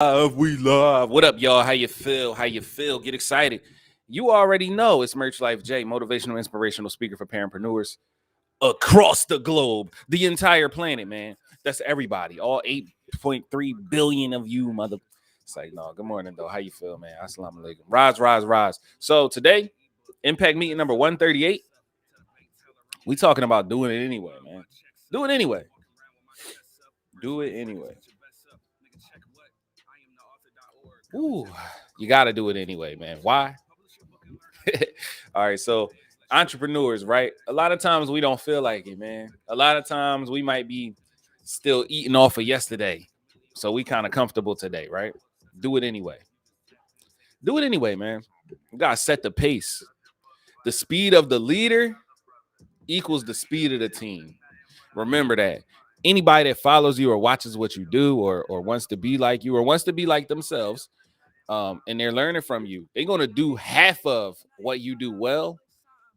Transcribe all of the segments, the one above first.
We love. What up, y'all? How you feel? How you feel? Get excited. You already know it's Merch Life J, motivational, inspirational speaker for parapreneurs across the globe, the entire planet, man. That's everybody, all 8.3 billion of you, mother. It's like, no, good morning, though. How you feel, man? Assalamu alaikum. Rise, rise, rise. So today, Impact Meeting number 138. We talking about doing it anyway, man. Do it anyway. Do it anyway. Ooh, you got to do it anyway, man. Why? All right, so entrepreneurs, right? A lot of times we don't feel like it, man. A lot of times we might be still eating off of yesterday. So we kind of comfortable today, right? Do it anyway. Do it anyway, man. You got to set the pace. The speed of the leader equals the speed of the team. Remember that. Anybody that follows you or watches what you do or wants to be like you or wants to be like themselves, and they're learning from you, they're going to do half of what you do well,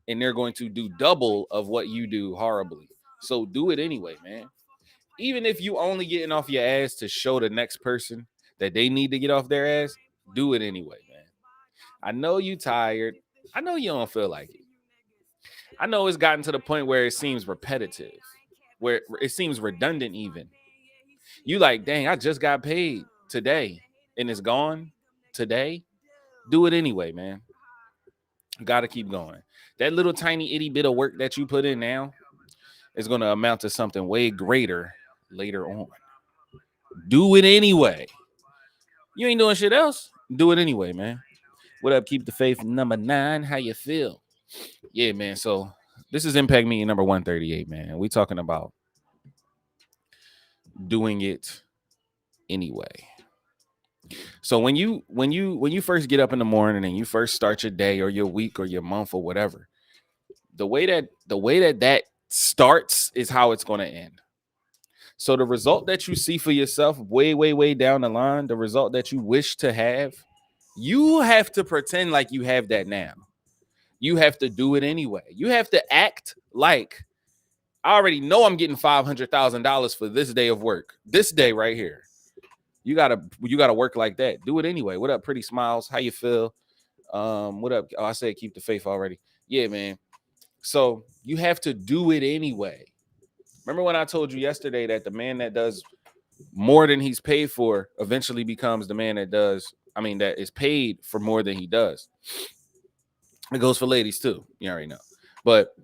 and they're going to do double of what you do horribly. So do it anyway, man. Even if you only getting off your ass to show the next person that they need to get off their ass, do it anyway, man. I know you tired. I know you don't feel like it. I know it's gotten to the point where it seems repetitive, where it seems redundant even. You like, dang, I just got paid today and it's gone today. Do it anyway, man. Got to keep going. That little tiny itty bit of work that you put in now is going to amount to something way greater later on. Do it anyway. You ain't doing shit else. Do it anyway, man. What up? Keep the faith. Number 9. How you feel? Yeah, man. So this is Impact Meeting number 138, man. We talking about doing it anyway. So when you first get up in the morning and you first start your day or your week or your month or whatever, the way that starts is how it's going to end. So the result that you see for yourself way, way, way down the line, the result that you wish to have, you have to pretend like you have that now. You have to do it anyway. You have to act like I already know I'm getting $500,000 for this day of work. This day right here. You gotta work like that. Do it anyway. What up, Pretty Smiles? How you feel? What up? Oh, I said keep the faith already. Yeah, man. So you have to do it anyway. Remember when I told you yesterday that the man that does more than he's paid for eventually becomes the man that is paid for more than he does. It goes for ladies too. You already know. But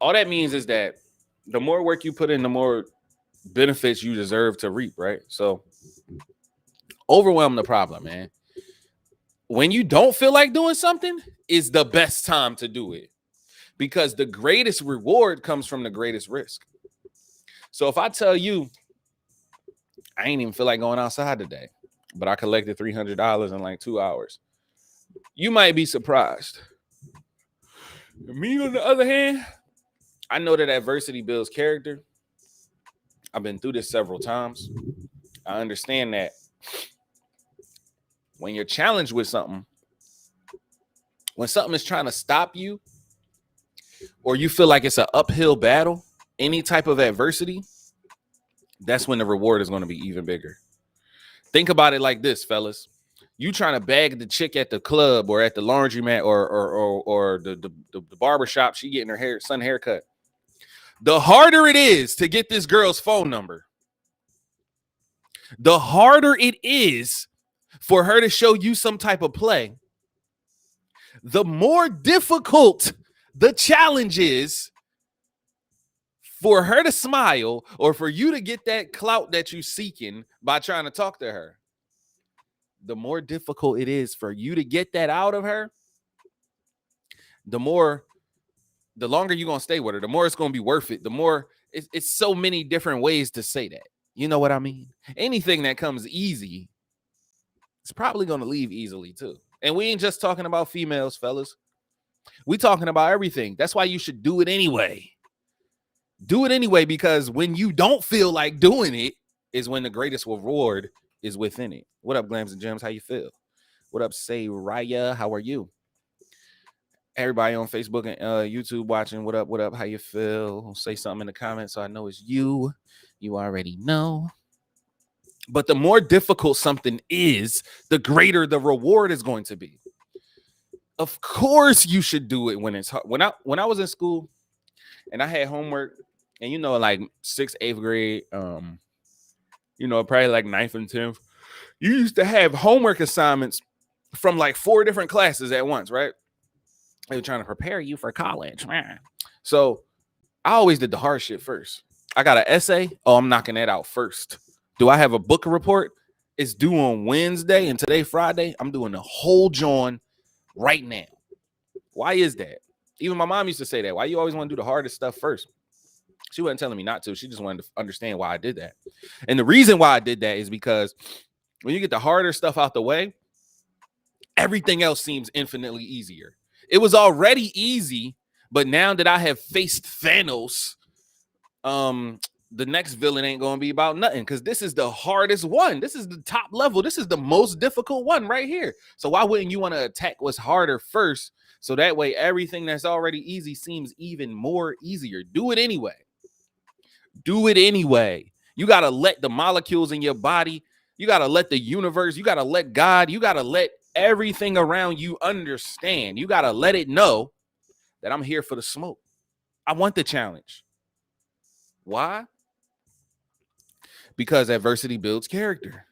all that means is that the more work you put in, the more benefits you deserve to reap, right? So overwhelm the problem, man. When you don't feel like doing something is the best time to do it because the greatest reward comes from the greatest risk. So if I tell you, I ain't even feel like going outside today, but I collected $300 in like 2 hours, you might be surprised. Me, on the other hand, I know that adversity builds character. I've been through this several times. I understand that when you're challenged with something, when something is trying to stop you, or you feel like it's an uphill battle, any type of adversity, that's when the reward is going to be even bigger. Think about it like this, fellas. You trying to bag the chick at the club or at the laundromat or the barbershop, she getting her son haircut. The harder it is to get this girl's phone number, the harder it is for her to show you some type of play, the more difficult the challenge is for her to smile or for you to get that clout that you're seeking by trying to talk to her. The more difficult it is for you to get that out of her, the longer you're going to stay with her, the more it's going to be worth it. The more it's so many different ways to say that. You know what I mean? Anything that comes easy, it's probably going to leave easily too. And we ain't just talking about females, fellas. We talking about everything. That's why you should do it anyway. Do it anyway, because when you don't feel like doing it is when the greatest reward is within it. What up, Glams and Gems? How you feel? What up, Say Raya? How are you? Everybody on Facebook and YouTube watching, what up? What up? How you feel? Say something in the comments so I know it's you. You already know. But the more difficult something is, the greater the reward is going to be. Of course, you should do it when it's hard. When I was in school and I had homework, and like 6th, 8th grade, probably like 9th and 10th, you used to have homework assignments from like 4 different classes at once, right? They were trying to prepare you for college. So I always did the hard shit first. I got an essay. Oh, I'm knocking that out first. Do I have a book report? It's due on Wednesday, and today, Friday. I'm doing the whole John right now. Why is that? Even my mom used to say that. Why you always want to do the hardest stuff first? She wasn't telling me not to. She just wanted to understand why I did that. And the reason why I did that is because when you get the harder stuff out the way, everything else seems infinitely easier. It was already easy, but now that I have faced Thanos, the next villain ain't gonna be about nothing, because this is the hardest one. This is the top level. This is the most difficult one right here. So why wouldn't you want to attack what's harder first? So that way everything that's already easy seems even more easier. Do it anyway. Do it anyway. You got to let the molecules in your body, you got to let the universe, you got to let God, you got to let everything around you understand. You got to let it know that I'm here for the smoke. I want the challenge. Why? Because adversity builds character.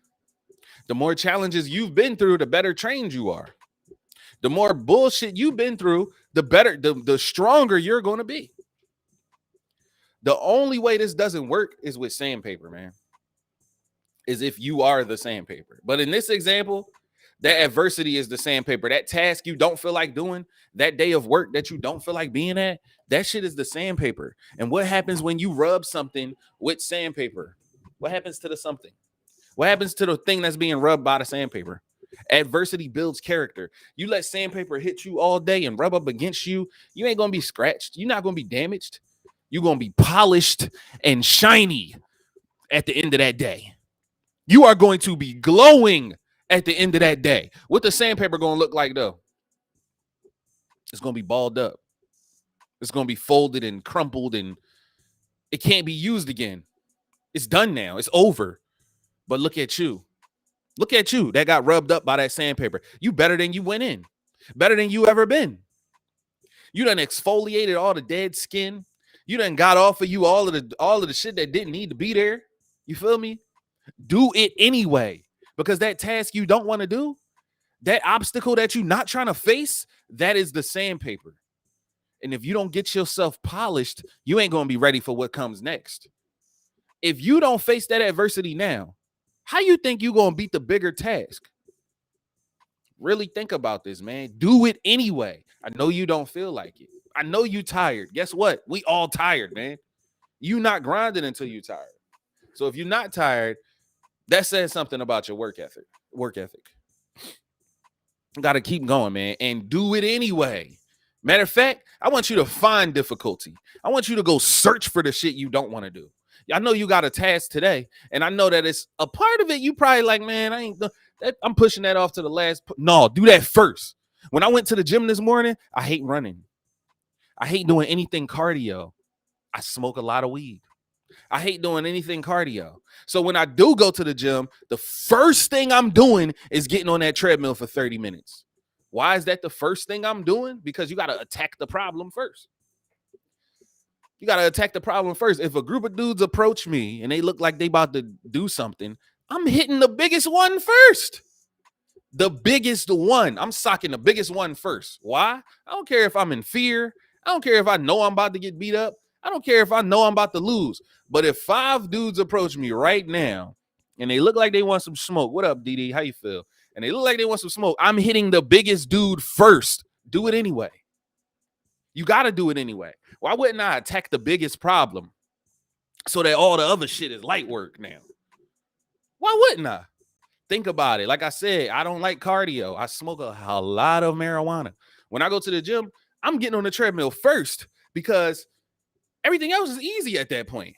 The more challenges you've been through, the better trained you are. The more bullshit you've been through, the better, the stronger you're going to be. The only way this doesn't work is with sandpaper, man. Is if you are the sandpaper. But in this example, that adversity is the sandpaper. That task you don't feel like doing, that day of work that you don't feel like being at, that shit is the sandpaper. And what happens when you rub something with sandpaper? What happens to the something? What happens to the thing that's being rubbed by the sandpaper? Adversity builds character. You let sandpaper hit you all day and rub up against you, you ain't going to be scratched. You're not going to be damaged. You're going to be polished and shiny at the end of that day. You are going to be glowing at the end of that day. What the sandpaper going to look like, though? It's going to be balled up. It's going to be folded and crumpled, and it can't be used again. It's done now. It's over. But look at you. Look at you. That got rubbed up by that sandpaper. You better than you went in. Better than you ever been. You done exfoliated all the dead skin. You done got off of you all of the shit that didn't need to be there. You feel me? Do it anyway. Because that task you don't want to do, that obstacle that you're not trying to face, that is the sandpaper. And if you don't get yourself polished, you ain't going to be ready for what comes next. If you don't face that adversity now, how you think you going to beat the bigger task? Really think about this, man. Do it anyway. I know you don't feel like it. I know you tired. Guess what? We all tired, man. You not grinding until you tired. So if you're not tired, that says something about your work ethic. Got to keep going, man, and do it anyway. Matter of fact, I want you to find difficulty. I want you to go search for the shit you don't want to do. I know you got a task today, and I know that it's a part of it. You probably like, man, I'm pushing that off to the last. No, do that first. When I went to the gym this morning, I hate running. I hate doing anything cardio. I smoke a lot of weed. I hate doing anything cardio. So when I do go to the gym, the first thing I'm doing is getting on that treadmill for 30 minutes. Why is that the first thing I'm doing? Because you got to attack the problem first. You got to attack the problem first. If a group of dudes approach me and they look like they about to do something, I'm hitting the biggest one first. The biggest one. I'm socking the biggest one first. Why? I don't care if I'm in fear. I don't care if I know I'm about to get beat up. I don't care if I know I'm about to lose. But if 5 dudes approach me right now and they look like they want some smoke, what up, DD? How you feel? And they look like they want some smoke, I'm hitting the biggest dude first. Do it anyway. You got to do it anyway. Why wouldn't I attack the biggest problem so that all the other shit is light work now? Why wouldn't I? Think about it. Like I said, I don't like cardio. I smoke a lot of marijuana. When I go to the gym, I'm getting on the treadmill first because everything else is easy at that point.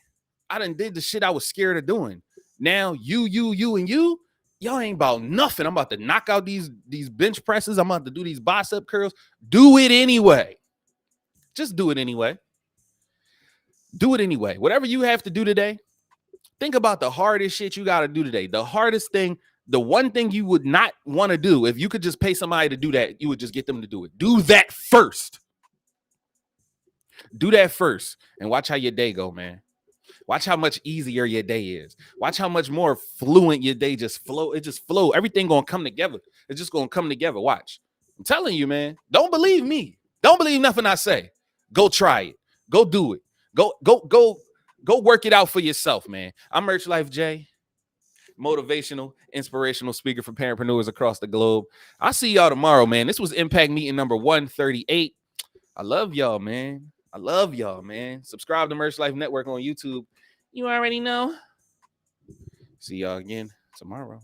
I done did the shit I was scared of doing. Now you, and y'all ain't about nothing. I'm about to knock out these bench presses. I'm about to do these bicep curls. Do it anyway. Just do it anyway. Do it anyway. Whatever you have to do today, Think about the hardest shit you got to do today. The hardest thing, the one thing you would not want to do, if you could just pay somebody to do that, you would just get them to do it. Do that first. Do that first and watch how your day go, man. Watch how much easier your day is. Watch how much more fluent your day just flow. It just flow. Everything gonna come together. It's just gonna come together. Watch. I'm telling you, man. Don't believe me. Don't believe nothing I say. Go try it. Go do it. Go work it out for yourself, man. I'm Merch Life J, motivational, inspirational speaker for parapreneurs across the globe. I'll see y'all tomorrow, man. This was Impact Meeting number 138. I love y'all, man. I love y'all, man. Subscribe to Merch Life Network on YouTube. You already know. See y'all again tomorrow.